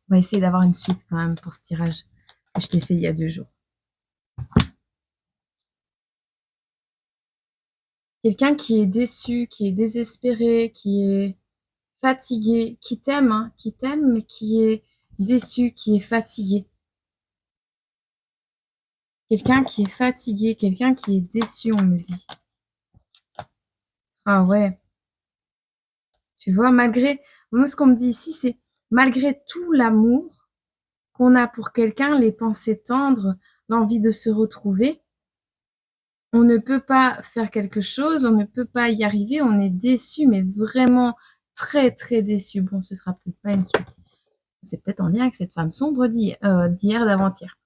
On va essayer d'avoir une suite quand même pour ce tirage que je t'ai fait il y a 2 jours. Quelqu'un qui est déçu, qui est désespéré, qui est fatigué, qui t'aime, hein, qui t'aime, mais qui est déçu, qui est fatigué. Quelqu'un qui est fatigué, quelqu'un qui est déçu, on me dit. Ah ouais. Tu vois, malgré... Moi, ce qu'on me dit ici, c'est malgré tout l'amour qu'on a pour quelqu'un, les pensées tendres, l'envie de se retrouver, on ne peut pas faire quelque chose, on ne peut pas y arriver, on est déçu, mais vraiment très, très déçu. Bon, ce sera peut-être pas une suite. C'est peut-être en lien avec cette femme sombre d'hier, d'avant-hier.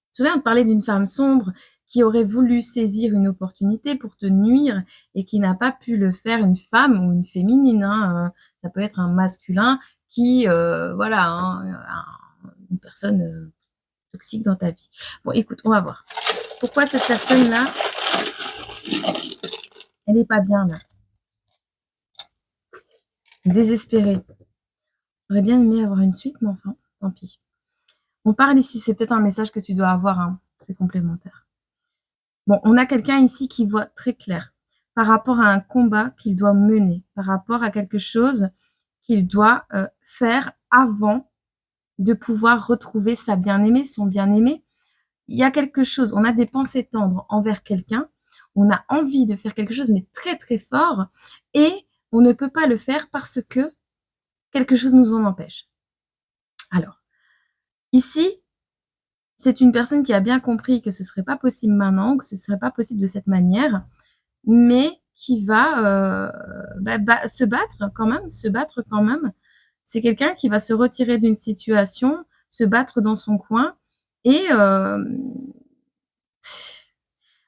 Tu te souviens de parler d'une femme sombre qui aurait voulu saisir une opportunité pour te nuire et qui n'a pas pu le faire, une femme ou une féminine, hein, ça peut être un masculin qui, voilà, hein, une personne toxique dans ta vie. Bon, écoute, on va voir. Pourquoi cette personne-là, elle n'est pas bien là, désespérée. J'aurais bien aimé avoir une suite, mais enfin, tant pis. On parle ici, c'est peut-être un message que tu dois avoir, hein, c'est complémentaire. Bon, on a quelqu'un ici qui voit très clair par rapport à un combat qu'il doit mener, par rapport à quelque chose qu'il doit faire avant de pouvoir retrouver sa bien-aimée, son bien-aimé. Il y a quelque chose, on a des pensées tendres envers quelqu'un, on a envie de faire quelque chose, mais très très fort, et on ne peut pas le faire parce que quelque chose nous en empêche. Alors, ici, c'est une personne qui a bien compris que ce ne serait pas possible maintenant, que ce ne serait pas possible de cette manière, mais qui va se battre quand même. C'est quelqu'un qui va se retirer d'une situation, se battre dans son coin, et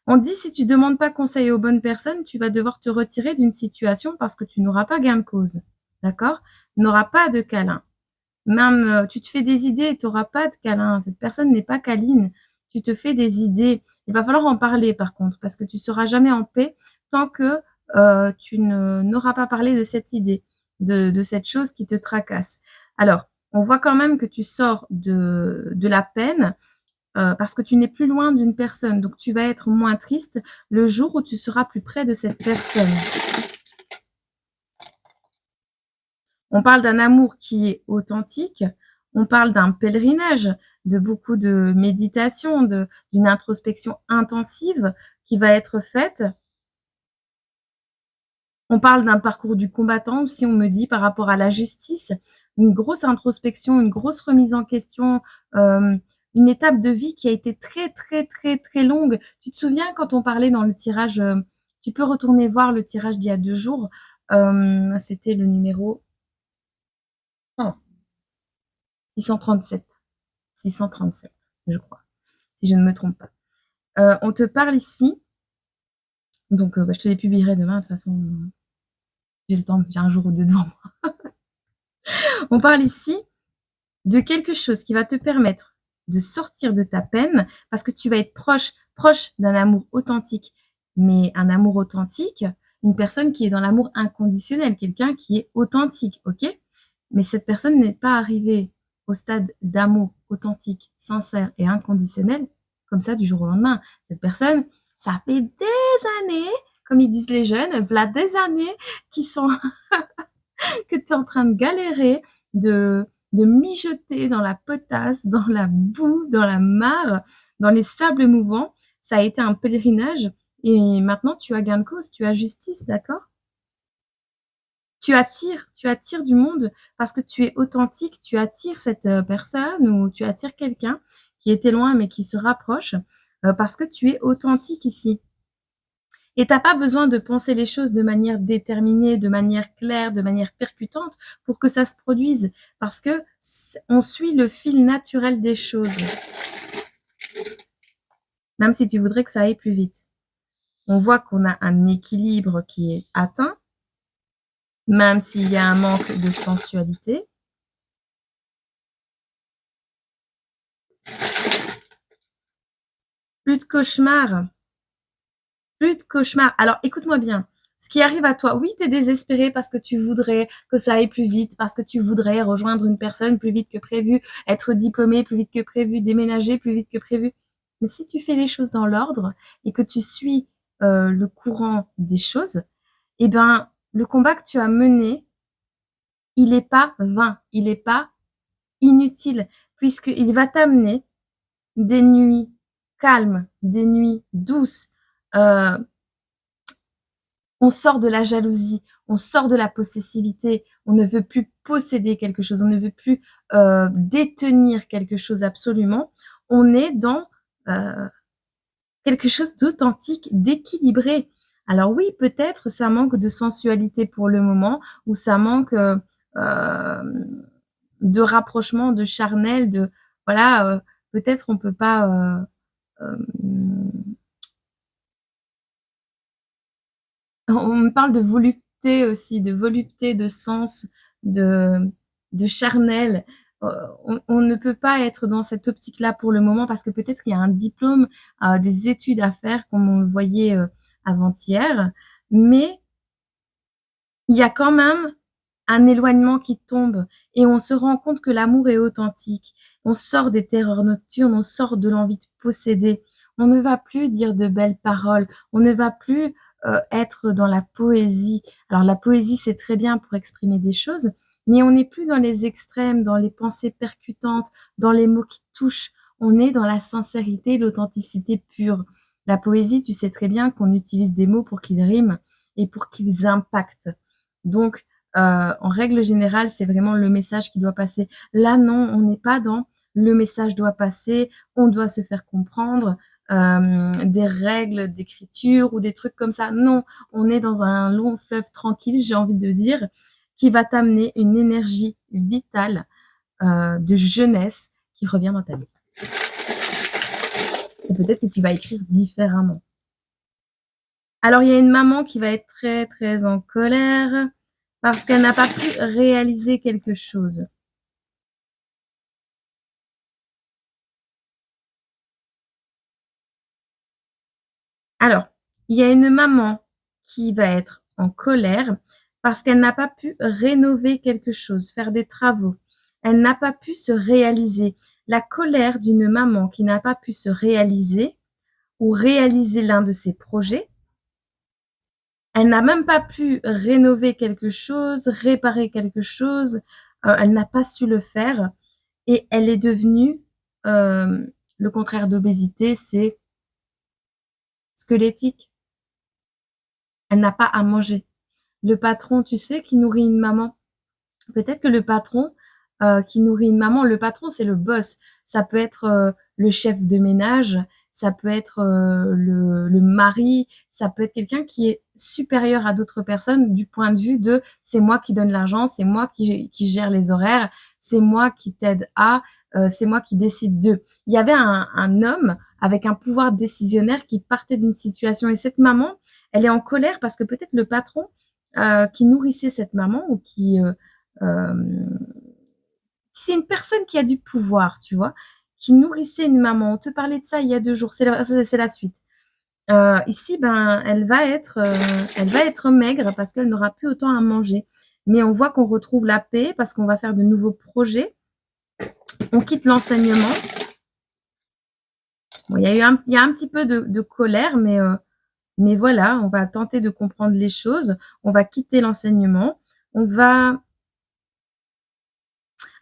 on dit si tu ne demandes pas conseil aux bonnes personnes, tu vas devoir te retirer d'une situation parce que tu n'auras pas gain de cause. D'accord? Tu n'auras pas de câlin. Même, tu te fais des idées, tu n'auras pas de câlin. Cette personne n'est pas câline. Tu te fais des idées. Il va falloir en parler par contre, parce que tu ne seras jamais en paix tant que tu n'auras pas parlé de cette idée, de cette chose qui te tracasse. Alors, on voit quand même que tu sors de la peine parce que tu n'es plus loin d'une personne. Donc, tu vas être moins triste le jour où tu seras plus près de cette personne. On parle d'un amour qui est authentique, on parle d'un pèlerinage, de beaucoup de méditation, d'une introspection intensive qui va être faite. On parle d'un parcours du combattant aussi, on me dit, par rapport à la justice, une grosse introspection, une grosse remise en question, une étape de vie qui a été très, très, très, très longue. Tu te souviens quand on parlait dans le tirage, tu peux retourner voir le tirage d'il y a 2 jours, c'était le numéro 637. 637, je crois, si je ne me trompe pas. On te parle ici, donc je te les publierai demain, de toute façon, j'ai le temps, j'ai un jour ou deux devant moi. On parle ici de quelque chose qui va te permettre de sortir de ta peine, parce que tu vas être proche d'un amour authentique. Mais un amour authentique, une personne qui est dans l'amour inconditionnel, quelqu'un qui est authentique, ok? Mais cette personne n'est pas arrivée au stade d'amour authentique, sincère et inconditionnel comme ça du jour au lendemain. Cette personne, ça fait des années, comme ils disent les jeunes, voilà des années qui sont que tu es en train de galérer, de mijoter dans la potasse, dans la boue, dans la mare, dans les sables mouvants. Ça a été un pèlerinage et maintenant tu as gain de cause, tu as justice, d'accord? Tu attires du monde parce que tu es authentique, tu attires cette personne ou tu attires quelqu'un qui était loin mais qui se rapproche parce que tu es authentique ici. Et tu n'as pas besoin de penser les choses de manière déterminée, de manière claire, de manière percutante pour que ça se produise. Parce que on suit le fil naturel des choses. Même si tu voudrais que ça aille plus vite. On voit qu'on a un équilibre qui est atteint, même s'il y a un manque de sensualité. Plus de cauchemars. Plus de cauchemars. Alors, écoute-moi bien. ce qui arrive à toi. Oui, tu es désespéré parce que tu voudrais que ça aille plus vite, parce que tu voudrais rejoindre une personne plus vite que prévu, être diplômé plus vite que prévu, déménager plus vite que prévu. Mais si tu fais les choses dans l'ordre et que tu suis le courant des choses, eh ben, le combat que tu as mené, il n'est pas vain, il n'est pas inutile, puisqu'il va t'amener des nuits calmes, des nuits douces. On sort de la jalousie, on sort de la possessivité, on ne veut plus posséder quelque chose, on ne veut plus détenir quelque chose absolument. On est dans quelque chose d'authentique, d'équilibré. Alors oui, peut-être ça manque de sensualité pour le moment, ou ça manque de rapprochement, de charnel, de voilà, peut-être on peut pas on me parle de volupté aussi, de volupté, de sens, de, de charnel. On ne peut pas être dans cette optique-là pour le moment parce que peut-être qu'il y a un diplôme, des études à faire, comme on le voyait avant-hier, mais il y a quand même un éloignement qui tombe et on se rend compte que l'amour est authentique. On sort des terreurs nocturnes, on sort de l'envie de posséder. On ne va plus dire de belles paroles, on ne va plus être dans la poésie. Alors la poésie, c'est très bien pour exprimer des choses, mais on n'est plus dans les extrêmes, dans les pensées percutantes, dans les mots qui touchent. On est dans la sincérité, l'authenticité pure. La poésie, tu sais très bien qu'on utilise des mots pour qu'ils riment et pour qu'ils impactent. Donc, en règle générale, c'est vraiment le message qui doit passer. Là, non, on n'est pas dans le message doit passer, on doit se faire comprendre, des règles d'écriture ou des trucs comme ça. Non, on est dans un long fleuve tranquille, j'ai envie de dire, qui va t'amener une énergie vitale de jeunesse qui revient dans ta vie. Et peut-être que tu vas écrire différemment. Alors, il y a une maman qui va être très, très en colère parce qu'elle n'a pas pu réaliser quelque chose. Alors, il y a une maman qui va être en colère parce qu'elle n'a pas pu rénover quelque chose, faire des travaux. Elle n'a pas pu se réaliser. La colère d'une maman qui n'a pas pu se réaliser ou réaliser l'un de ses projets, elle n'a même pas pu rénover quelque chose, réparer quelque chose, elle n'a pas su le faire et elle est devenue, le contraire d'obésité, c'est squelettique. Elle n'a pas à manger. Le patron, tu sais, qui nourrit une maman, peut-être que le patron qui nourrit une maman, le patron, c'est le boss. Ça peut être le chef de ménage, ça peut être le mari, ça peut être quelqu'un qui est supérieur à d'autres personnes du point de vue de c'est moi qui donne l'argent, c'est moi qui gère les horaires, c'est moi qui t'aide à, c'est moi qui décide de. Il y avait un homme avec un pouvoir décisionnaire qui partait d'une situation et cette maman, elle est en colère parce que peut-être le patron qui nourrissait cette maman ou qui c'est une personne qui a du pouvoir, tu vois, qui nourrissait une maman. On te parlait de ça il y a 2 jours, c'est la suite. Ici, ben, elle va être maigre parce qu'elle n'aura plus autant à manger. Mais on voit qu'on retrouve la paix parce qu'on va faire de nouveaux projets. On quitte l'enseignement. Bon, il y a un petit peu de colère, mais voilà, on va tenter de comprendre les choses. On va quitter l'enseignement.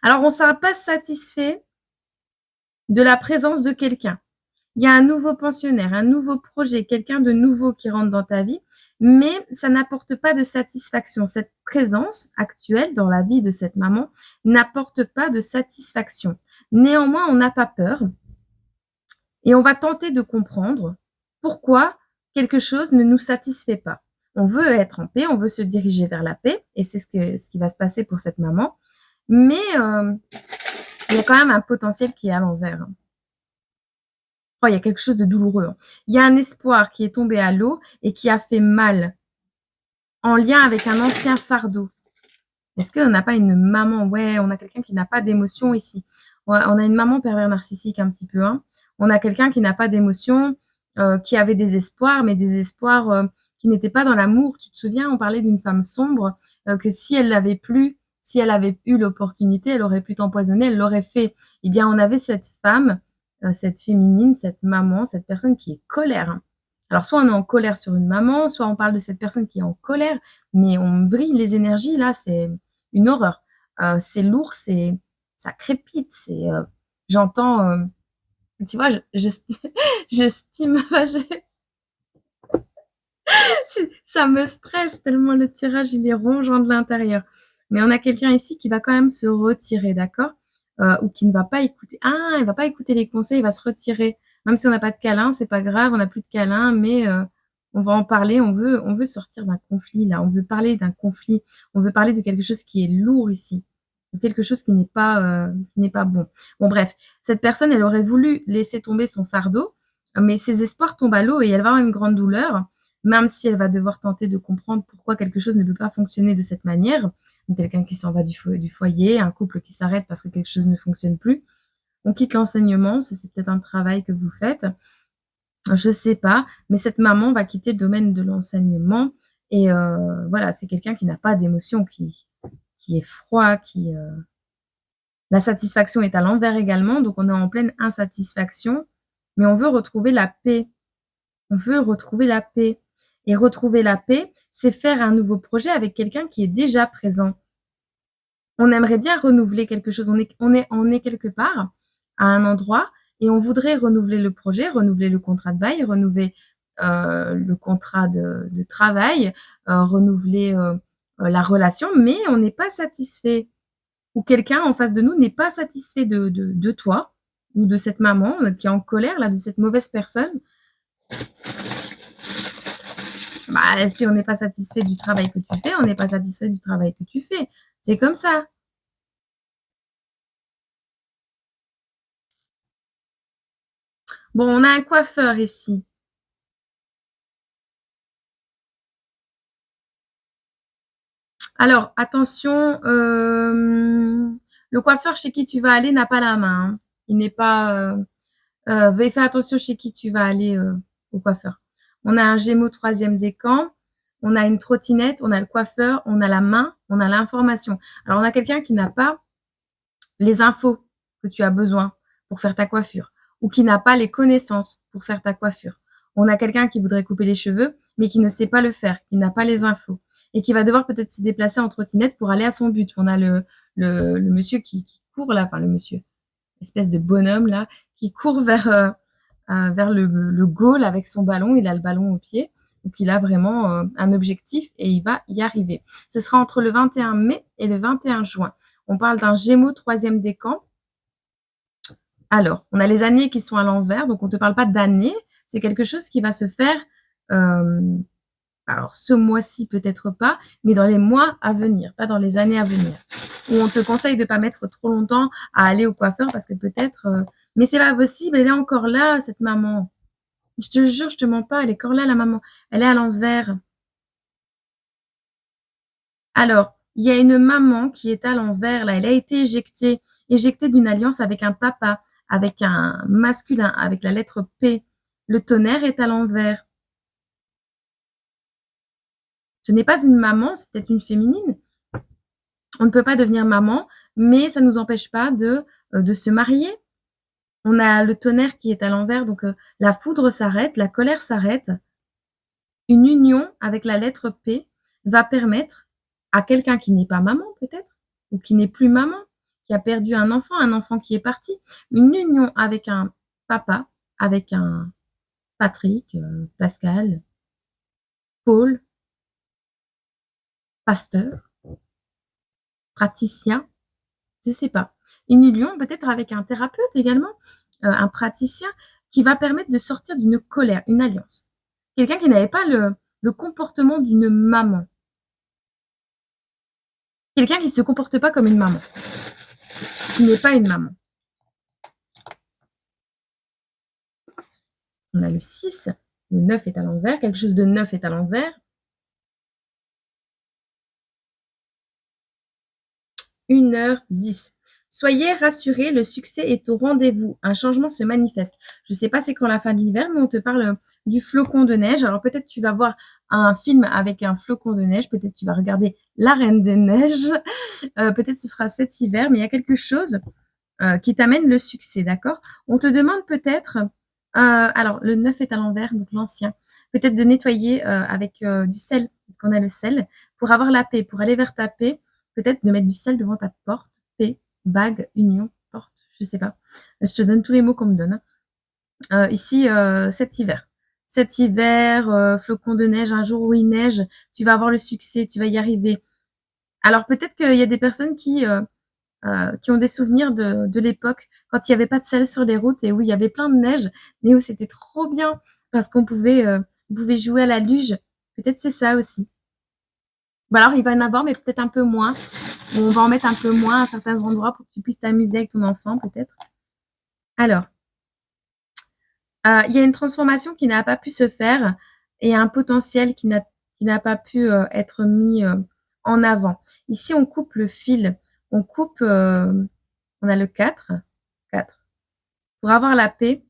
Alors, on ne sera pas satisfait de la présence de quelqu'un. Il y a un nouveau pensionnaire, un nouveau projet, quelqu'un de nouveau qui rentre dans ta vie, mais ça n'apporte pas de satisfaction. Cette présence actuelle dans la vie de cette maman n'apporte pas de satisfaction. Néanmoins, on n'a pas peur et on va tenter de comprendre pourquoi quelque chose ne nous satisfait pas. On veut être en paix, on veut se diriger vers la paix et c'est ce qui va se passer pour cette maman. Mais il y a quand même un potentiel qui est à l'envers. Oh, il y a quelque chose de douloureux. Il y a un espoir qui est tombé à l'eau et qui a fait mal, en lien avec un ancien fardeau. Est-ce qu'on n'a pas une maman? Ouais, on a quelqu'un qui n'a pas d'émotion ici. Ouais, on a une maman pervers narcissique un petit peu. Hein. On a quelqu'un qui n'a pas d'émotion, qui avait des espoirs, mais des espoirs qui n'était pas dans l'amour. Tu te souviens, on parlait d'une femme sombre, que si elle avait eu l'opportunité, elle aurait pu t'empoisonner, elle l'aurait fait. Eh bien, on avait cette femme, cette féminine, cette maman, cette personne qui est colère, hein. Alors, soit on est en colère sur une maman, soit on parle de cette personne qui est en colère, mais on vrille les énergies, là, c'est une horreur. C'est lourd, ça crépite, j'entends, tu vois, j'estime, ça me stresse tellement le tirage, il est rongeant de l'intérieur. Mais on a quelqu'un ici qui va quand même se retirer, d'accord? Ou qui ne va pas écouter. Ah, il va pas écouter les conseils, il va se retirer. Même si on n'a pas de câlin, c'est pas grave, on n'a plus de câlin, mais on va en parler. On veut sortir d'un conflit là. On veut parler d'un conflit. On veut parler de quelque chose qui est lourd ici, de quelque chose qui n'est pas bon. Bon bref, cette personne, elle aurait voulu laisser tomber son fardeau, mais ses espoirs tombent à l'eau et elle va avoir une grande douleur, même si elle va devoir tenter de comprendre pourquoi quelque chose ne peut pas fonctionner de cette manière. Quelqu'un qui s'en va du foyer, un couple qui s'arrête parce que quelque chose ne fonctionne plus. On quitte l'enseignement, ça c'est peut-être un travail que vous faites, je sais pas, mais cette maman va quitter le domaine de l'enseignement et voilà, c'est quelqu'un qui n'a pas d'émotion, qui est froid, la satisfaction est à l'envers également, donc on est en pleine insatisfaction, mais on veut retrouver la paix. On veut retrouver la paix. Et retrouver la paix, c'est faire un nouveau projet avec quelqu'un qui est déjà présent. On aimerait bien renouveler quelque chose. On est quelque part, à un endroit, et on voudrait renouveler le projet, renouveler le contrat de bail, renouveler le contrat de travail, renouveler la relation, mais on n'est pas satisfait. Ou quelqu'un en face de nous n'est pas satisfait de toi, ou de cette maman qui est en colère, là, de cette mauvaise personne. Bah, si on n'est pas satisfait du travail que tu fais, on n'est pas satisfait du travail que tu fais. C'est comme ça. Bon, on a un coiffeur ici. Alors, attention, le coiffeur chez qui tu vas aller n'a pas la main, hein. Il n'est pas... veuillez faire attention chez qui tu vas aller au coiffeur. On a un Gémeaux 3e décan, on a une trottinette, on a le coiffeur, on a la main, on a l'information. Alors, on a quelqu'un qui n'a pas les infos que tu as besoin pour faire ta coiffure ou qui n'a pas les connaissances pour faire ta coiffure. On a quelqu'un qui voudrait couper les cheveux, mais qui ne sait pas le faire, qui n'a pas les infos et qui va devoir peut-être se déplacer en trottinette pour aller à son but. On a le monsieur qui court là, enfin le monsieur, espèce de bonhomme là, qui court vers le goal avec son ballon. Il a le ballon au pied. Donc, il a vraiment un objectif et il va y arriver. Ce sera entre le 21 mai et le 21 juin. On parle d'un Gémeaux 3e décan. Alors, on a les années qui sont à l'envers, donc on ne te parle pas d'années. C'est quelque chose qui va se faire, alors ce mois-ci peut-être pas, mais dans les mois à venir, pas dans les années à venir. Où on te conseille de pas mettre trop longtemps à aller au coiffeur parce que peut-être... mais c'est pas possible, elle est encore là, cette maman. Je te jure, je te mens pas, elle est encore là, la maman. Elle est à l'envers. Alors, il y a une maman qui est à l'envers, là. Elle a été éjectée d'une alliance avec un papa, avec un masculin, avec la lettre P. Le tonnerre est à l'envers. Ce n'est pas une maman, c'est peut-être une féminine. On ne peut pas devenir maman, mais ça ne nous empêche pas de se marier. On a le tonnerre qui est à l'envers, donc la foudre s'arrête, la colère s'arrête. Une union avec la lettre P va permettre à quelqu'un qui n'est pas maman peut-être, ou qui n'est plus maman, qui a perdu un enfant qui est parti, une union avec un papa, avec un Patrick, Pascal, Paul, pasteur, praticien, je sais pas. Une union peut-être avec un thérapeute également, un praticien qui va permettre de sortir d'une colère, une alliance. Quelqu'un qui n'avait pas le comportement d'une maman. Quelqu'un qui ne se comporte pas comme une maman. Qui n'est pas une maman. On a le 6, le 9 est à l'envers, quelque chose de 9 est à l'envers. 1h10. Soyez rassurés, le succès est au rendez-vous. Un changement se manifeste. Je ne sais pas c'est quand la fin de l'hiver, mais on te parle du flocon de neige. Alors peut-être tu vas voir un film avec un flocon de neige, peut-être tu vas regarder La Reine des Neiges, peut-être ce sera cet hiver, mais il y a quelque chose qui t'amène le succès, d'accord? On te demande peut-être, alors le 9 est à l'envers, donc l'ancien, peut-être de nettoyer avec du sel, parce qu'on a le sel, pour avoir la paix, pour aller vers ta paix, peut-être de mettre du sel devant ta porte, paix, bague, union, porte, je sais pas. Je te donne tous les mots qu'on me donne. Ici, cet hiver. Cet hiver, flocon de neige, un jour où il neige, tu vas avoir le succès, tu vas y arriver. Alors peut-être qu'il y a des personnes qui ont des souvenirs de l'époque quand il n'y avait pas de sel sur les routes et où il y avait plein de neige, mais où c'était trop bien parce on pouvait jouer à la luge. Peut-être c'est ça aussi. Bah alors il va y en avoir, mais peut-être un peu moins. Ou on va en mettre un peu moins à certains endroits pour que tu puisses t'amuser avec ton enfant, peut-être. Alors, il y a une transformation qui n'a pas pu se faire et un potentiel qui n'a pas pu être mis en avant. Ici, on coupe le fil. On coupe, on a le 4. 4. Pour avoir la paix,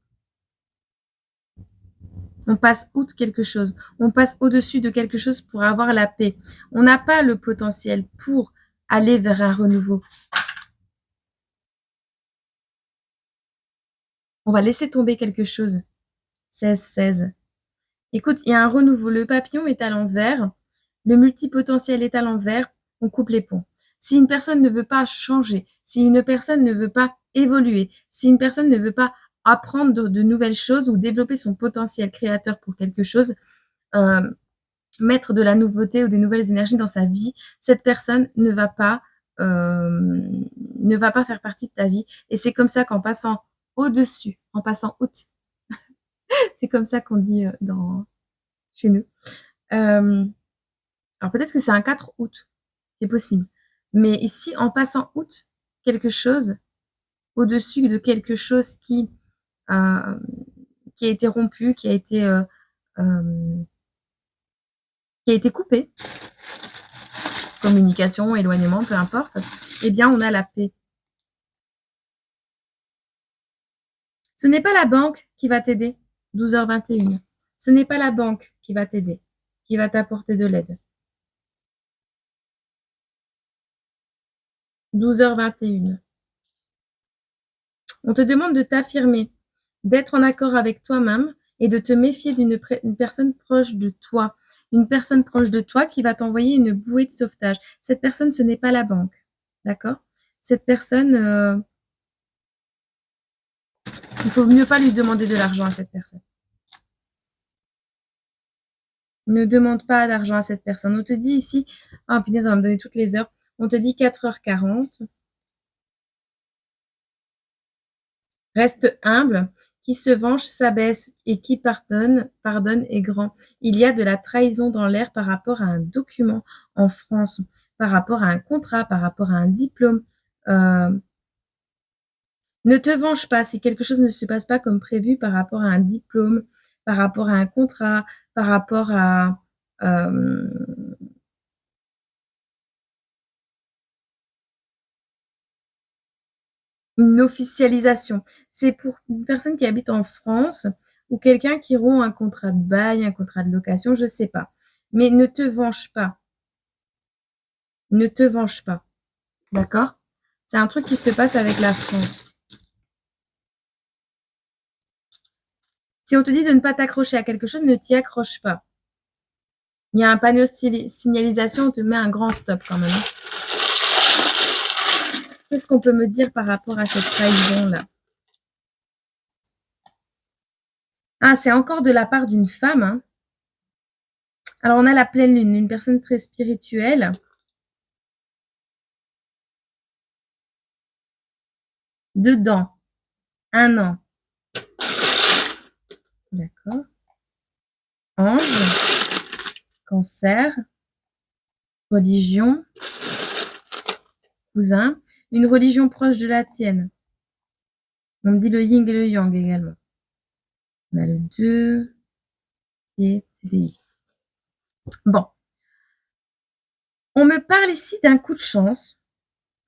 on passe outre quelque chose. On passe au-dessus de quelque chose pour avoir la paix. On n'a pas le potentiel pour aller vers un renouveau. On va laisser tomber quelque chose. 16, 16. Écoute, il y a un renouveau. Le papillon est à l'envers. Le multipotentiel est à l'envers. On coupe les ponts. Si une personne ne veut pas changer, si une personne ne veut pas évoluer, si une personne ne veut pas apprendre de nouvelles choses ou développer son potentiel créateur pour quelque chose, mettre de la nouveauté ou des nouvelles énergies dans sa vie, cette personne ne va pas faire partie de ta vie. Et c'est comme ça qu'en passant au-dessus, en passant out, c'est comme ça qu'on dit chez nous. Alors peut-être que c'est un 4 août, c'est possible. Mais ici, en passant août, quelque chose, au-dessus de quelque chose euh, qui a été rompu, qui a été coupé, communication, éloignement, peu importe, eh bien, on a la paix. Ce n'est pas la banque qui va t'aider, 12h21. Ce n'est pas la banque qui va t'aider, qui va t'apporter de l'aide. 12h21. On te demande de t'affirmer, d'être en accord avec toi-même et de te méfier d'une personne proche de toi. Une personne proche de toi qui va t'envoyer une bouée de sauvetage. Cette personne, ce n'est pas la banque. D'accord? Cette personne, il faut mieux pas lui demander de l'argent à cette personne. Ne demande pas d'argent à cette personne. On te dit ici, ah punaise, on va me donner toutes les heures. On te dit 4h40. Reste humble. Qui se venge s'abaisse et qui pardonne est grand. Il y a de la trahison dans l'air par rapport à un document en France, par rapport à un contrat, par rapport à un diplôme. Ne te venge pas si quelque chose ne se passe pas comme prévu par rapport à un diplôme, par rapport à un contrat, par rapport à une officialisation. C'est pour une personne qui habite en France ou quelqu'un qui rompt un contrat de bail, un contrat de location, je sais pas. Mais ne te venge pas. Ne te venge pas. D'accord? C'est un truc qui se passe avec la France. Si on te dit de ne pas t'accrocher à quelque chose, ne t'y accroche pas. Il y a un panneau signalisation, on te met un grand stop quand même. Qu'est-ce qu'on peut me dire par rapport à cette trahison-là? Ah, c'est encore de la part d'une femme. Hein. Alors, on a la pleine lune, une personne très spirituelle. Dedans, un an. D'accord. Ange, cancer, religion, cousin. Une religion proche de la tienne. On me dit le yin et le yang également. On a le 2 et CDI. Bon. On me parle ici d'un coup de chance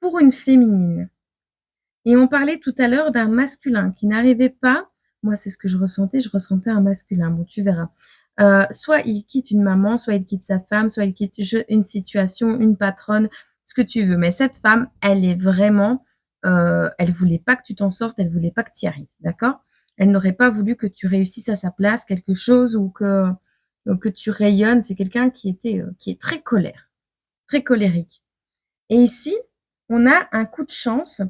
pour une féminine. Et on parlait tout à l'heure d'un masculin qui n'arrivait pas. Moi, c'est ce que je ressentais un masculin. Bon, tu verras. Soit il quitte une maman, soit il quitte sa femme, soit il quitte une situation, une patronne, ce que tu veux. Mais cette femme, elle est vraiment, elle voulait pas que tu t'en sortes, elle voulait pas que tu y arrives, d'accord? Elle n'aurait pas voulu que tu réussisses à sa place quelque chose ou que tu rayonnes. C'est quelqu'un qui est très colérique. Et ici, on a un coup de chance,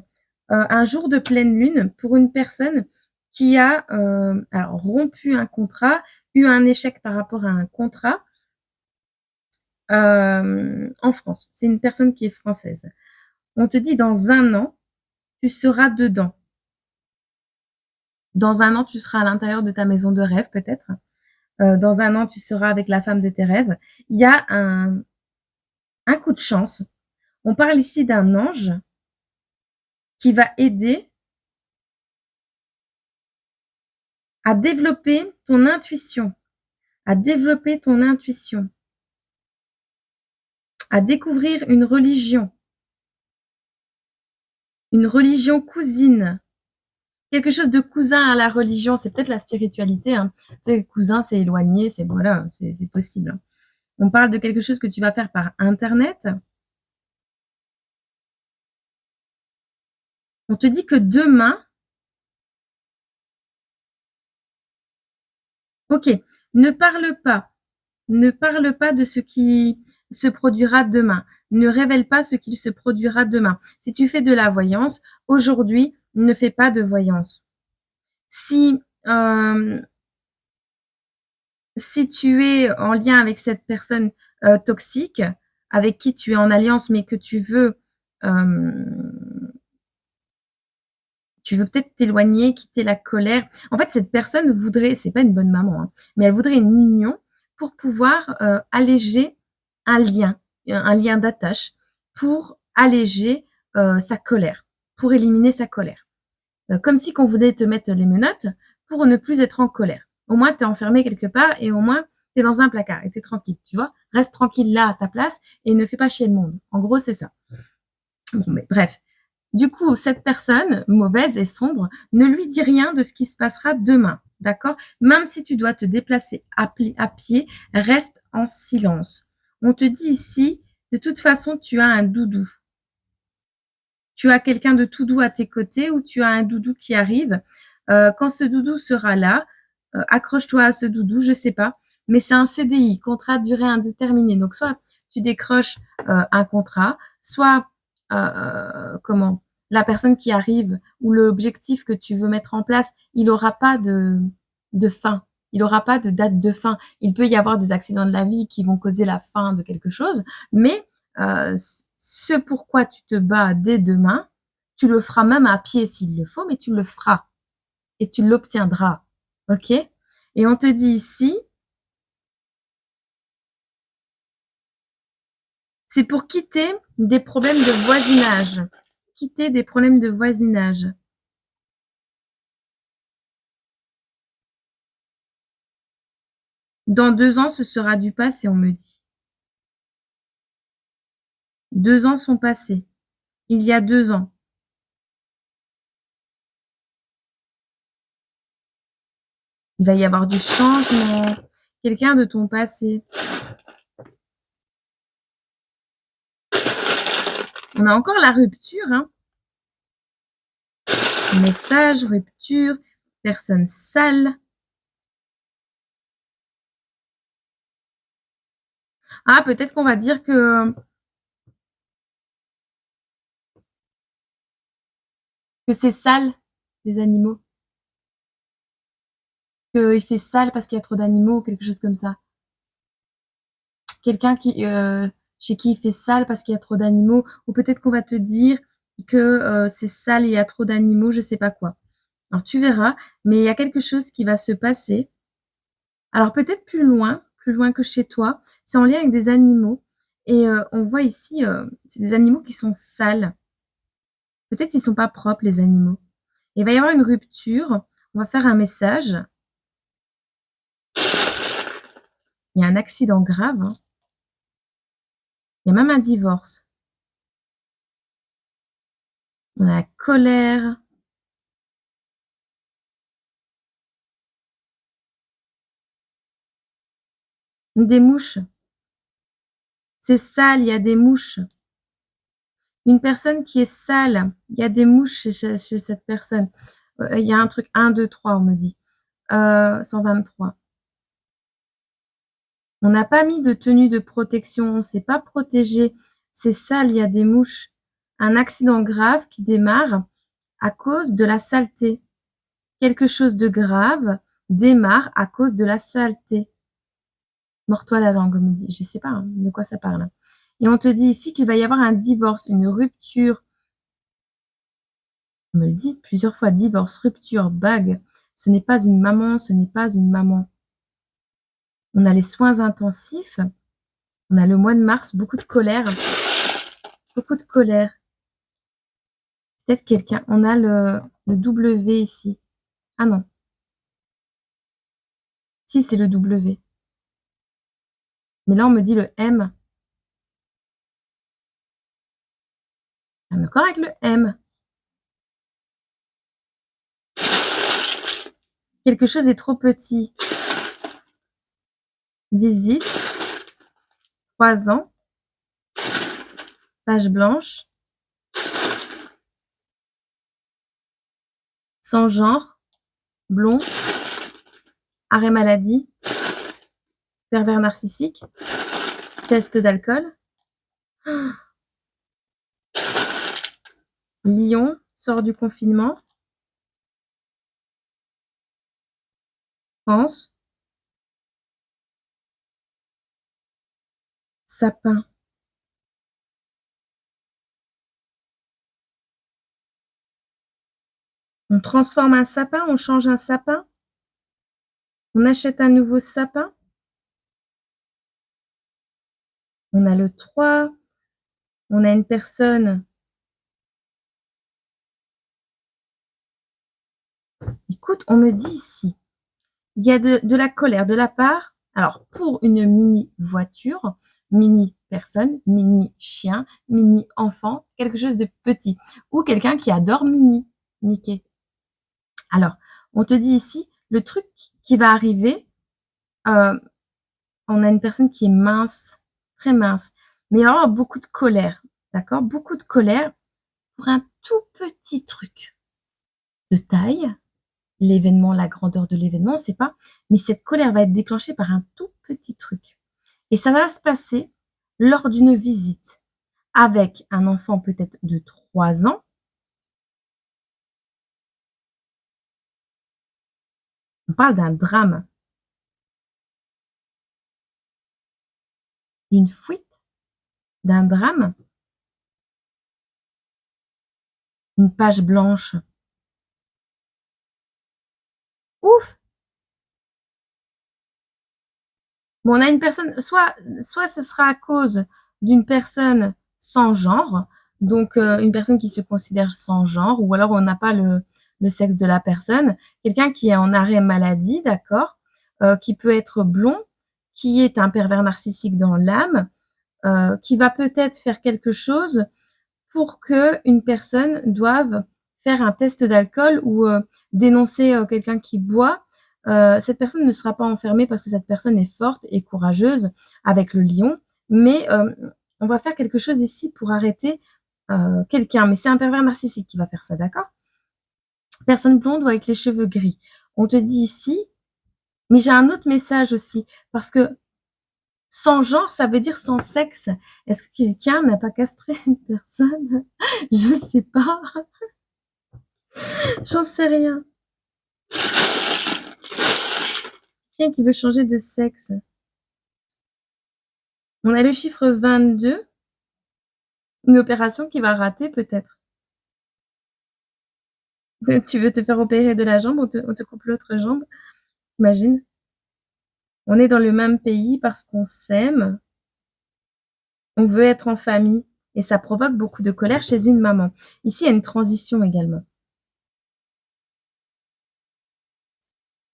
un jour de pleine lune pour une personne qui a alors rompu un contrat, eu un échec par rapport à un contrat en France. C'est une personne qui est française. On te dit dans un an, tu seras dedans. Dans un an, tu seras à l'intérieur de ta maison de rêve peut-être. Dans un an, tu seras avec la femme de tes rêves. Il y a un coup de chance. On parle ici d'un ange qui va aider à développer ton intuition, à développer ton intuition, à découvrir une religion cousine, quelque chose de cousin à la religion. C'est peut-être la spiritualité, hein. Tu sais, cousin, c'est éloigné, c'est voilà, c'est possible. On parle de quelque chose que tu vas faire par Internet. On te dit que demain, ok, ne parle pas, ne parle pas de ce qui se produira demain. Ne révèle pas ce qu'il se produira demain. Si tu fais de la voyance, aujourd'hui, ne fais pas de voyance. Si si tu es en lien avec cette personne toxique, avec qui tu es en alliance, mais que tu veux peut-être t'éloigner, quitter la colère. En fait, cette personne voudrait, c'est pas une bonne maman, hein, mais elle voudrait une union pour pouvoir alléger un lien d'attache, pour alléger sa colère, pour éliminer sa colère. Comme si qu'on voulait te mettre les menottes pour ne plus être en colère. Au moins, tu es enfermé quelque part et au moins, tu es dans un placard et tu es tranquille, tu vois. Reste tranquille là à ta place et ne fais pas chier le monde. En gros, c'est ça. Bon, mais bref. Du coup, cette personne mauvaise et sombre, ne lui dis rien de ce qui se passera demain, d'accord? Même si tu dois te déplacer à pied, reste en silence. On te dit ici, de toute façon, tu as un doudou. Tu as quelqu'un de tout doux à tes côtés ou tu as un doudou qui arrive. Quand ce doudou sera là, accroche-toi à ce doudou, je sais pas, mais c'est un CDI, contrat de durée indéterminée. Donc soit tu décroches un contrat, soit comment la personne qui arrive ou l'objectif que tu veux mettre en place, il n'aura pas de fin. Il n'aura pas de date de fin. Il peut y avoir des accidents de la vie qui vont causer la fin de quelque chose, mais ce pourquoi tu te bats dès demain, tu le feras même à pied s'il le faut, mais tu le feras et tu l'obtiendras. Ok? Et on te dit ici, c'est pour quitter des problèmes de voisinage. Quitter des problèmes de voisinage. Dans 2 ans, ce sera du passé, on me dit. 2 ans sont passés. Il y a 2 ans. Il va y avoir du changement. Quelqu'un de ton passé. On a encore la rupture, hein. Message, rupture, personne sale. Ah, peut-être qu'on va dire que c'est sale, les animaux. Qu'il fait sale parce qu'il y a trop d'animaux ou quelque chose comme ça. Quelqu'un chez qui il fait sale parce qu'il y a trop d'animaux, ou peut-être qu'on va te dire que c'est sale et il y a trop d'animaux, je sais pas quoi. Alors tu verras, mais il y a quelque chose qui va se passer. Alors peut-être plus loin que chez toi. C'est en lien avec des animaux. Et on voit ici, c'est des animaux qui sont sales. Peut-être ils sont pas propres, les animaux. Il va y avoir une rupture. On va faire un message. Il y a un accident grave, hein. Il y a même un divorce. On a la colère. Des mouches. C'est sale, il y a des mouches. Une personne qui est sale, il y a des mouches chez cette personne. Il y a un truc 1, 2, 3, on me dit. 123. On n'a pas mis de tenue de protection, on s'est pas protégé. C'est sale, il y a des mouches. Un accident grave qui démarre à cause de la saleté. Quelque chose de grave démarre à cause de la saleté. Mords-toi la langue, on me dit. Je sais pas hein, de quoi ça parle. Et on te dit ici qu'il va y avoir un divorce, une rupture. On me le dit plusieurs fois, divorce, rupture, bague. Ce n'est pas une maman, ce n'est pas une maman. On a les soins intensifs. On a le mois de mars, beaucoup de colère. Beaucoup de colère. Peut-être quelqu'un. On a le W ici. Ah non. Si, c'est le W. Mais là, on me dit le M. On est d'accord avec le M. Quelque chose est trop petit. Visite. 3 ans. Page blanche. Sans genre. Blond. Arrêt maladie. Pervers narcissique. Test d'alcool. Lion. Sort du confinement. France. Sapin. On transforme un sapin, on change un sapin. On achète un nouveau sapin. On a le 3. On a une personne. Écoute, on me dit ici, il y a de la colère de la part, alors pour une mini voiture, mini personne, mini chien, mini enfant, quelque chose de petit, ou quelqu'un qui adore Mickey. Alors, on te dit ici, le truc qui va arriver, on a une personne qui est mince, très mince, mais il va y avoir beaucoup de colère, d'accord? Beaucoup de colère pour un tout petit truc de taille. L'événement, la grandeur de l'événement, on ne sait pas, mais cette colère va être déclenchée par un tout petit truc. Et ça va se passer lors d'une visite avec un enfant peut-être de 3 ans. On parle d'un drame, d'une fuite, d'un drame, une page blanche. Ouf! Bon, on a une personne, soit ce sera à cause d'une personne sans genre, donc une personne qui se considère sans genre, ou alors on n'a pas le sexe de la personne, quelqu'un qui est en arrêt maladie, d'accord, qui peut être blond, qui est un pervers narcissique dans l'âme, qui va peut-être faire quelque chose pour qu'une personne doive faire un test d'alcool ou dénoncer quelqu'un qui boit. Cette personne ne sera pas enfermée parce que cette personne est forte et courageuse avec le lion, mais on va faire quelque chose ici pour arrêter quelqu'un. Mais c'est un pervers narcissique qui va faire ça, d'accord? Personne blonde ou avec les cheveux gris. On te dit ici, mais j'ai un autre message aussi, parce que sans genre, ça veut dire sans sexe. Est-ce que quelqu'un n'a pas castré une personne? Je sais pas. J'en sais rien. Quelqu'un qui veut changer de sexe. On a le chiffre 22. Une opération qui va rater peut-être. Tu veux te faire opérer de la jambe, on te coupe l'autre jambe. T'imagines? On est dans le même pays parce qu'on s'aime. On veut être en famille. Et ça provoque beaucoup de colère chez une maman. Ici, il y a une transition également.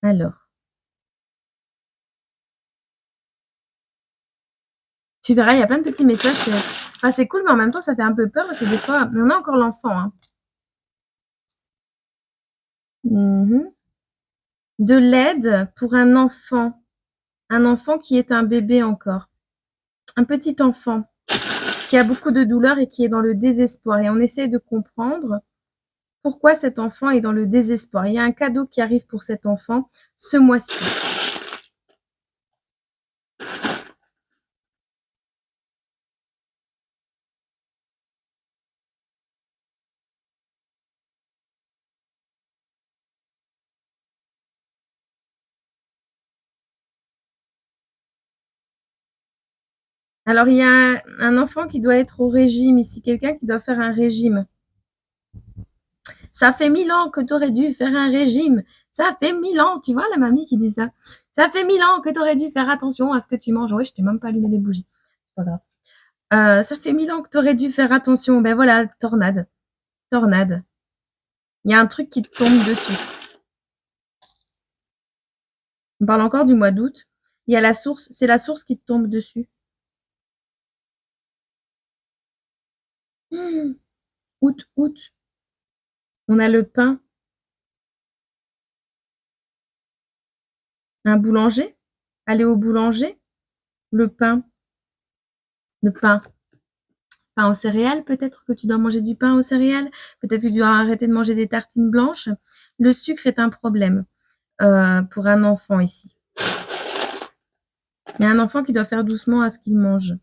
Alors. Tu verras, il y a plein de petits messages. Enfin, c'est cool, mais en même temps, ça fait un peu peur parce que des fois, on a encore l'enfant. Hein. De l'aide pour un enfant. un enfant qui est un bébé encore. Un petit enfant qui a beaucoup de douleur et qui est dans le désespoir. Et on essaie de comprendre pourquoi cet enfant est dans le désespoir. Il y a un cadeau qui arrive pour cet enfant ce mois-ci. Alors, il y a un enfant qui doit être au régime ici, quelqu'un qui doit faire un régime. Ça fait 1000 ans que tu aurais dû faire un régime. Ça fait 1000 ans, tu vois la mamie qui dit ça. Ça fait 1000 ans que tu aurais dû faire attention à ce que tu manges. Oui, je t'ai même pas allumé les bougies. C'est pas grave. Ça fait 1000 ans que tu aurais dû faire attention. Ben voilà, tornade. Tornade. Il y a un truc qui te tombe dessus. On parle encore du mois d'août. Il y a la source, c'est la source qui te tombe dessus. Août, août. On a le pain. Un boulanger. Aller au boulanger. Le pain. Le pain. Pain aux céréales, peut-être que tu dois manger du pain aux céréales. Peut-être que tu dois arrêter de manger des tartines blanches. Le sucre est un problème pour un enfant ici. Il y a un enfant qui doit faire doucement à ce qu'il mange.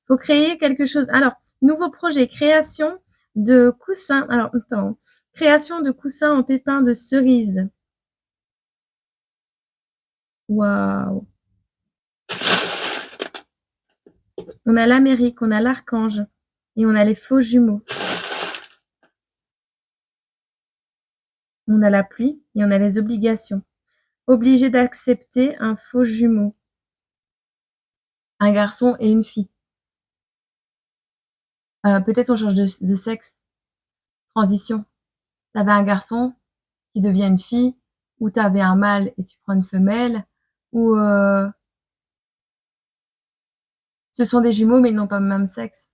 Faut créer quelque chose. Alors, nouveau projet, création de coussins. Alors, attends. Création de coussins en pépins de cerise. Waouh. On a l'Amérique, on a l'archange et on a les faux jumeaux. On a la pluie et on a les obligations. Obligé d'accepter un faux jumeau. Un garçon et une fille. Peut-être on change de sexe. Transition. T'avais un garçon qui devient une fille, ou t'avais un mâle et tu prends une femelle, ou ce sont des jumeaux mais ils n'ont pas le même sexe.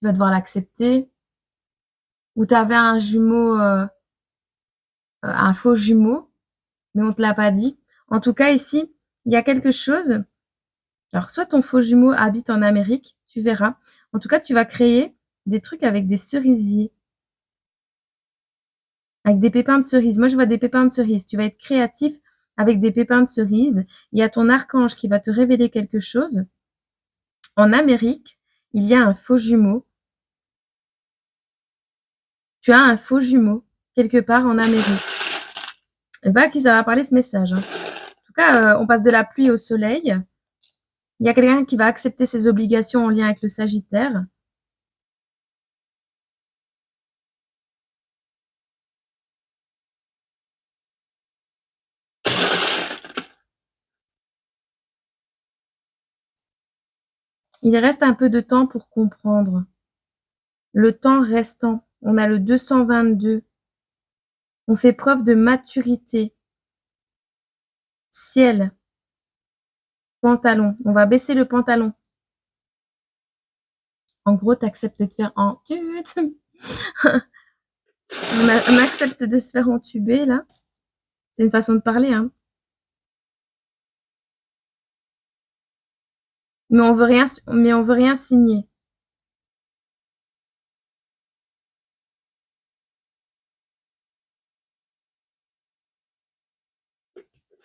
Tu vas devoir l'accepter. Ou t'avais un jumeau, un faux jumeau, mais on te l'a pas dit. En tout cas, ici, il y a quelque chose. Alors, soit ton faux jumeau habite en Amérique, tu verras. En tout cas, tu vas créer des trucs avec des cerisiers. Avec des pépins de cerise. Moi, je vois des pépins de cerise. Tu vas être créatif avec des pépins de cerise. Il y a ton archange qui va te révéler quelque chose. En Amérique, il y a un faux jumeau. Tu as un faux jumeau quelque part en Amérique. Et bah, à qui ça va parler ce message, hein. En tout cas, on passe de la pluie au soleil. Il y a quelqu'un qui va accepter ses obligations en lien avec le Sagittaire. Il reste un peu de temps pour comprendre. Le temps restant. On a le 222. On fait preuve de maturité. Ciel. Pantalon. On va baisser le pantalon. En gros, t'acceptes de te faire entuber. On accepte de se faire entuber, là. C'est une façon de parler, hein. Mais on veut rien signer.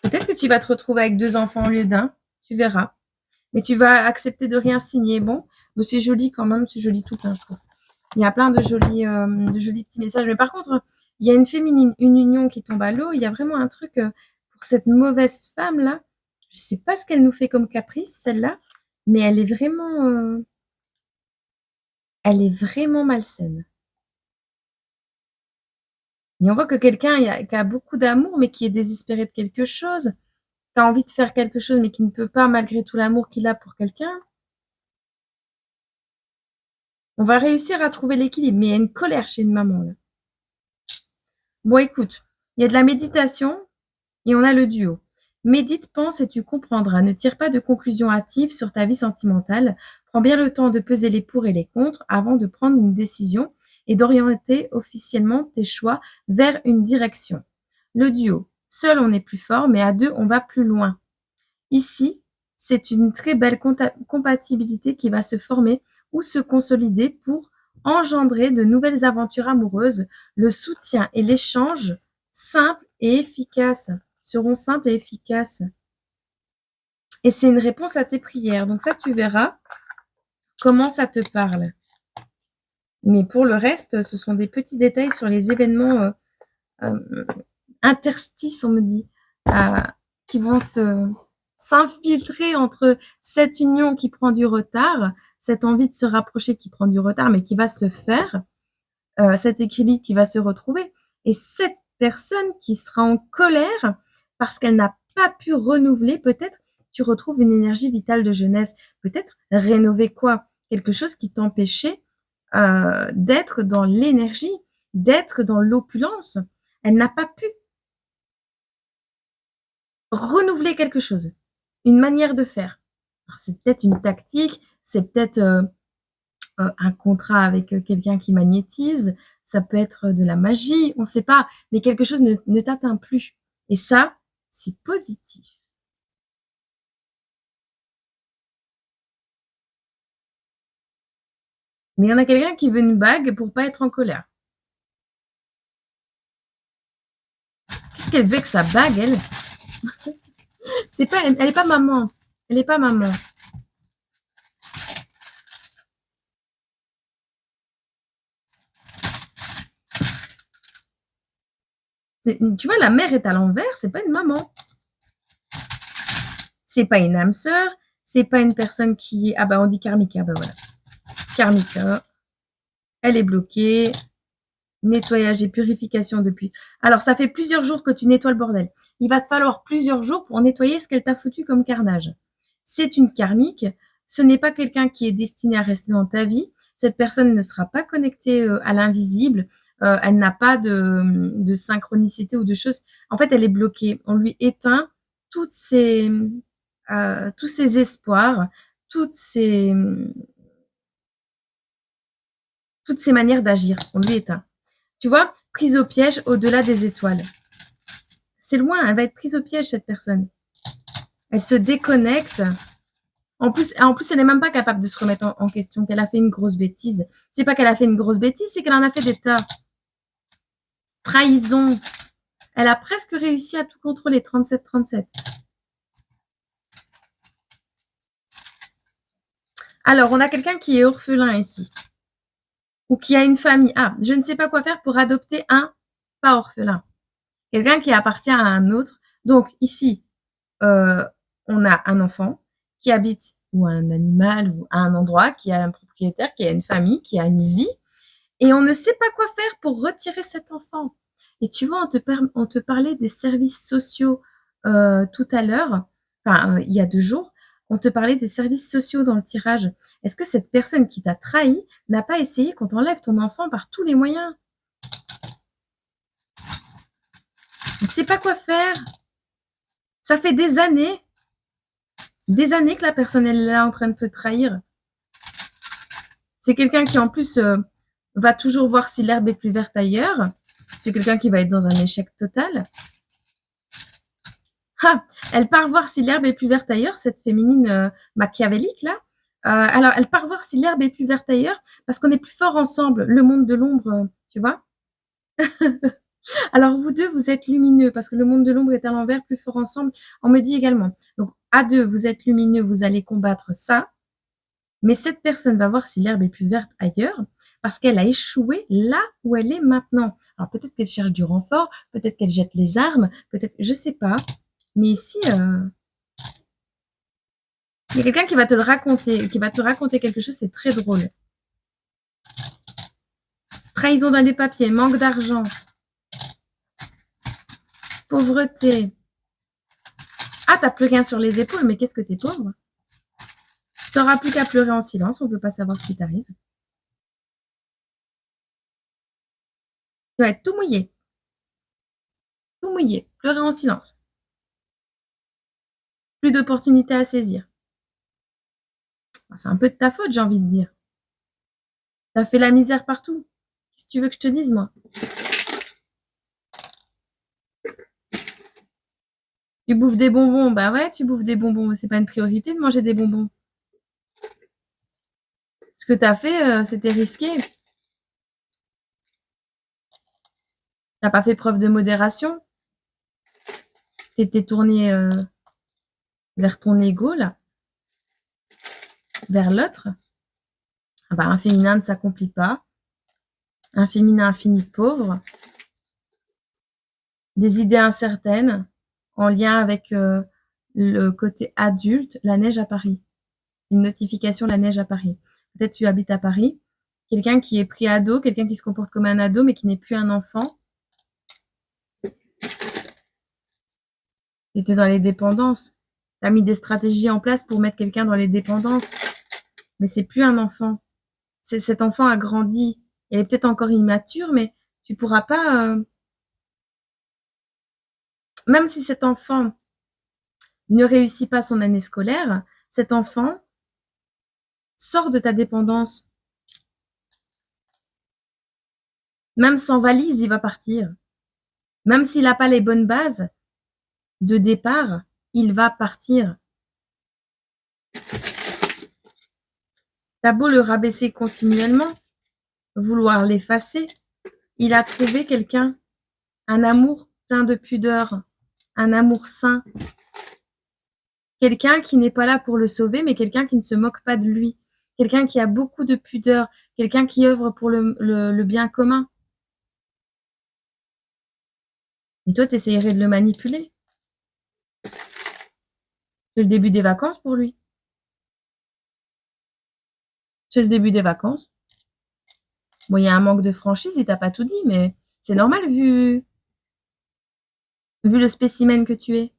Peut-être que tu vas te retrouver avec 2 enfants au lieu d'un. Tu verras. Mais tu vas accepter de rien signer. Bon, mais c'est joli quand même. C'est joli tout plein, je trouve. Il y a plein de jolis petits messages. Mais par contre, il y a une union qui tombe à l'eau. Il y a vraiment un truc pour cette mauvaise femme-là. Je sais pas ce qu'elle nous fait comme caprice, celle-là. Mais elle est vraiment malsaine. Et on voit que quelqu'un qui a beaucoup d'amour, mais qui est désespéré de quelque chose, qui a envie de faire quelque chose, mais qui ne peut pas malgré tout l'amour qu'il a pour quelqu'un. On va réussir à trouver l'équilibre, mais il y a une colère chez une maman, là. Bon, écoute, il y a de la méditation et on a le duo. Médite, pense et tu comprendras. Ne tire pas de conclusions hâtives sur ta vie sentimentale. Prends bien le temps de peser les pour et les contre avant de prendre une décision. et d'orienter officiellement tes choix vers une direction. Le duo. Seul, on est plus fort, mais à deux, on va plus loin. Ici, c'est une très belle compatibilité qui va se former ou se consolider pour engendrer de nouvelles aventures amoureuses. Le soutien et l'échange simples et efficaces seront simples et efficaces. Et c'est une réponse à tes prières. Donc ça, tu verras comment ça te parle. Mais pour le reste, ce sont des petits détails sur les événements interstices, on me dit, qui vont s'infiltrer entre cette union qui prend du retard, cette envie de se rapprocher qui prend du retard, mais qui va se faire, cet équilibre qui va se retrouver, et cette personne qui sera en colère parce qu'elle n'a pas pu renouveler, peut-être tu retrouves une énergie vitale de jeunesse, peut-être rénover quoi? Quelque chose qui t'empêchait d'être dans l'énergie, d'être dans l'opulence. Elle n'a pas pu renouveler quelque chose, une manière de faire. C'est peut-être une tactique, c'est peut-être un contrat avec quelqu'un qui magnétise, ça peut être de la magie, on ne sait pas, mais quelque chose ne t'atteint plus. Et ça, c'est positif. Mais il y en a quelqu'un qui veut une bague pour pas être en colère. Qu'est-ce qu'elle veut que sa bague, elle? C'est pas, elle est pas maman. Elle est pas maman. Tu vois, la mère est à l'envers, c'est pas une maman. C'est pas une âme sœur, c'est pas une personne qui est... Ah bah on dit karmika, bah voilà. Karmika, elle est bloquée. Nettoyage et purification depuis. Alors, ça fait plusieurs jours que tu nettoies le bordel. Il va te falloir plusieurs jours pour nettoyer ce qu'elle t'a foutu comme carnage. C'est une karmique. Ce n'est pas quelqu'un qui est destiné à rester dans ta vie. Cette personne ne sera pas connectée à l'invisible. Elle n'a pas de synchronicité ou de choses. En fait, elle est bloquée. On lui éteint toutes tous ses espoirs, toutes ses manières d'agir. On lui éteint. Tu vois, prise au piège au-delà des étoiles. C'est loin, elle va être prise au piège, cette personne. Elle se déconnecte. En plus, elle n'est même pas capable de se remettre en question, qu'elle a fait une grosse bêtise. C'est pas qu'elle a fait une grosse bêtise, c'est qu'elle en a fait des tas. Trahison. Elle a presque réussi à tout contrôler, 37-37. Alors, on a quelqu'un qui est orphelin ici. Ou qui a une famille. Ah, je ne sais pas quoi faire pour adopter un pas orphelin. Quelqu'un qui appartient à un autre. Donc, ici, on a un enfant qui habite, ou un animal, ou à un endroit, qui a un propriétaire, qui a une famille, qui a une vie, et on ne sait pas quoi faire pour retirer cet enfant. Et tu vois, on te parlait des services sociaux tout à l'heure, enfin, il y a 2 jours, on te parlait des services sociaux dans le tirage. Est-ce que cette personne qui t'a trahi n'a pas essayé qu'on t'enlève ton enfant par tous les moyens? On ne sait pas quoi faire. Ça fait des années que la personne elle est là en train de te trahir. C'est quelqu'un qui en plus va toujours voir si l'herbe est plus verte ailleurs. C'est quelqu'un qui va être dans un échec total. Ah, elle part voir si l'herbe est plus verte ailleurs, cette féminine machiavélique là. Alors elle part voir si l'herbe est plus verte ailleurs parce qu'on est plus fort ensemble. Le monde de l'ombre, tu vois. Alors vous deux, vous êtes lumineux parce que le monde de l'ombre est à l'envers, plus fort ensemble. On me dit également. Donc à deux, vous êtes lumineux, vous allez combattre ça. Mais cette personne va voir si l'herbe est plus verte ailleurs parce qu'elle a échoué là où elle est maintenant. Alors peut-être qu'elle cherche du renfort, peut-être qu'elle jette les armes, peut-être, je sais pas. Mais ici, il y a quelqu'un qui va te le raconter, qui va te raconter quelque chose, c'est très drôle. Trahison dans les papiers, manque d'argent, pauvreté. Ah, t'as plus rien sur les épaules, mais qu'est-ce que t'es pauvre? T'auras plus qu'à pleurer en silence, on veut pas savoir ce qui t'arrive. Tu vas être tout mouillé. Tout mouillé, pleurer en silence. Plus d'opportunités à saisir. C'est un peu de ta faute, j'ai envie de dire. T'as fait la misère partout. Qu'est-ce que tu veux que je te dise, moi? Tu bouffes des bonbons? Bah ouais, tu bouffes des bonbons, mais c'est pas une priorité de manger des bonbons. Ce que t'as fait, c'était risqué. T'as pas fait preuve de modération. T'étais tourné vers ton ego, là, vers l'autre. Ah bah, un féminin ne s'accomplit pas. Un féminin finit pauvre. Des idées incertaines en lien avec le côté adulte, la neige à Paris. Une notification, la neige à Paris. Peut-être tu habites à Paris. Quelqu'un qui est pris ado, quelqu'un qui se comporte comme un ado mais qui n'est plus un enfant. Tu étais dans les dépendances. Tu as mis des stratégies en place pour mettre quelqu'un dans les dépendances. Mais c'est plus un enfant. Cet enfant a grandi. Il est peut-être encore immature, mais tu pourras pas... Même si cet enfant ne réussit pas son année scolaire, cet enfant sort de ta dépendance. Même sans valise, il va partir. Même s'il n'a pas les bonnes bases de départ, il va partir. T'as beau le rabaisser continuellement, vouloir l'effacer, il a trouvé quelqu'un, un amour plein de pudeur, un amour sain, quelqu'un qui n'est pas là pour le sauver, mais quelqu'un qui ne se moque pas de lui, quelqu'un qui a beaucoup de pudeur, quelqu'un qui œuvre pour le bien commun. Et toi, tu essayerais de le manipuler. C'est le début des vacances pour lui. C'est le début des vacances. Bon, il y a un manque de franchise, il t'a pas tout dit, mais c'est normal vu le spécimen que tu es.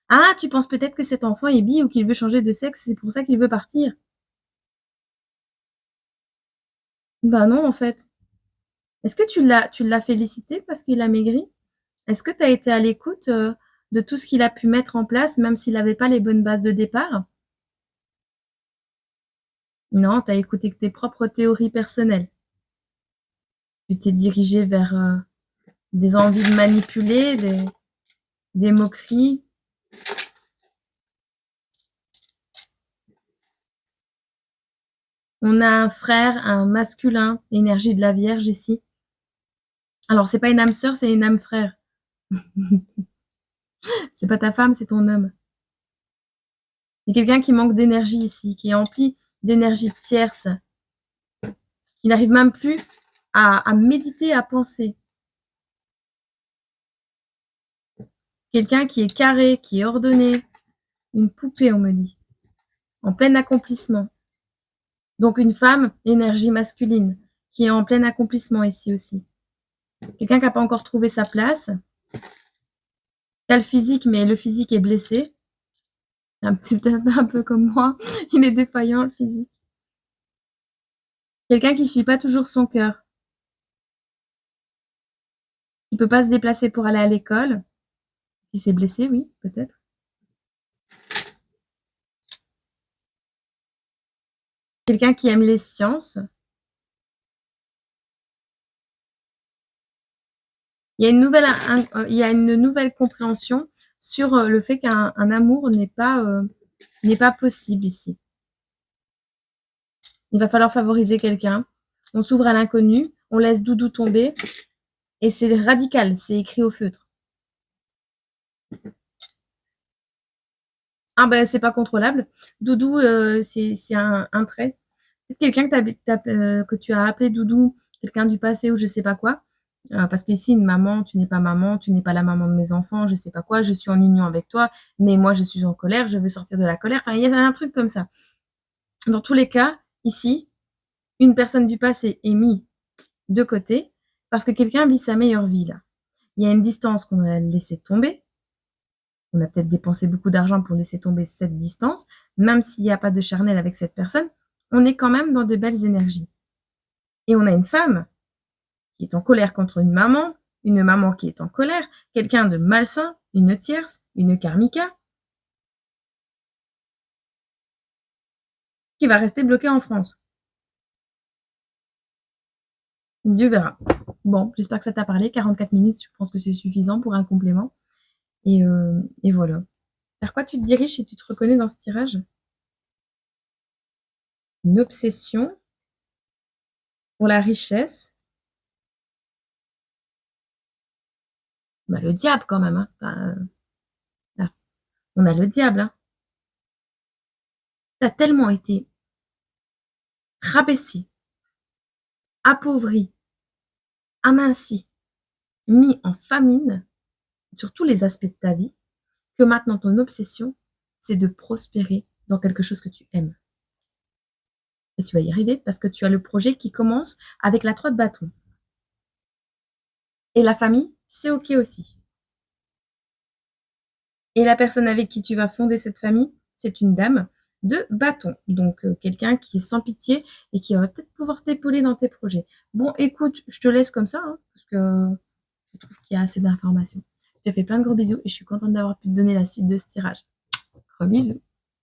Ah, tu penses peut-être que cet enfant est bi ou qu'il veut changer de sexe, c'est pour ça qu'il veut partir. Bah non, en fait. Est-ce que tu l'as félicité parce qu'il a maigri? Est-ce que tu as été à l'écoute de tout ce qu'il a pu mettre en place, même s'il n'avait pas les bonnes bases de départ? Non, tu as écouté que tes propres théories personnelles. Tu t'es dirigé vers des envies de manipuler, des moqueries. On a un frère, un masculin, énergie de la Vierge ici. Alors, c'est pas une âme sœur, c'est une âme frère. C'est pas ta femme, c'est ton homme. Il y a quelqu'un qui manque d'énergie ici, qui est empli d'énergie tierce, qui n'arrive même plus à méditer, à penser. Quelqu'un qui est carré, qui est ordonné. Une poupée, on me dit. En plein accomplissement. Donc une femme, énergie masculine, qui est en plein accomplissement ici aussi. Quelqu'un qui n'a pas encore trouvé sa place, qui a le physique, mais le physique est blessé. Peut-être un peu comme moi, il est défaillant, le physique. Quelqu'un qui ne suit pas toujours son cœur, qui ne peut pas se déplacer pour aller à l'école, qui s'est blessé, oui, peut-être. Quelqu'un qui aime les sciences. Il y a une nouvelle compréhension sur le fait qu'un amour n'est pas possible ici. Il va falloir favoriser quelqu'un. On s'ouvre à l'inconnu, on laisse Doudou tomber et c'est radical, c'est écrit au feutre. Ah ben c'est pas contrôlable. Doudou, c'est un trait. C'est quelqu'un que tu as appelé Doudou, quelqu'un du passé ou je sais pas quoi. Parce qu'ici, une maman, tu n'es pas maman, tu n'es pas la maman de mes enfants, je sais pas quoi, je suis en union avec toi, mais moi je suis en colère, je veux sortir de la colère. Enfin, il y a un truc comme ça. Dans tous les cas, ici, une personne du passé est mise de côté parce que quelqu'un vit sa meilleure vie là. Il y a une distance qu'on a laissé tomber. On a peut-être dépensé beaucoup d'argent pour laisser tomber cette distance. Même s'il n'y a pas de charnel avec cette personne, on est quand même dans de belles énergies. Et on a une femme qui est en colère contre une maman qui est en colère, quelqu'un de malsain, une tierce, une karmika, qui va rester bloquée en France. Dieu verra. Bon, j'espère que ça t'a parlé. 44 minutes, je pense que c'est suffisant pour un complément. Et voilà. Vers quoi tu te diriges si tu te reconnais dans ce tirage? Une obsession pour la richesse. Bah, le diable quand même, hein. Enfin, là, on a le diable, hein. Tu as tellement été rabaissé, appauvri, aminci, mis en famine sur tous les aspects de ta vie, que maintenant ton obsession, c'est de prospérer dans quelque chose que tu aimes. Et tu vas y arriver parce que tu as le projet qui commence avec la 3 de bâton. Et la famille, c'est OK aussi. Et la personne avec qui tu vas fonder cette famille, c'est une dame de bâton. Donc, quelqu'un qui est sans pitié et qui va peut-être pouvoir t'épauler dans tes projets. Bon, écoute, je te laisse comme ça, hein, parce que je trouve qu'il y a assez d'informations. Je te fais plein de gros bisous et je suis contente d'avoir pu te donner la suite de ce tirage. Gros bisous.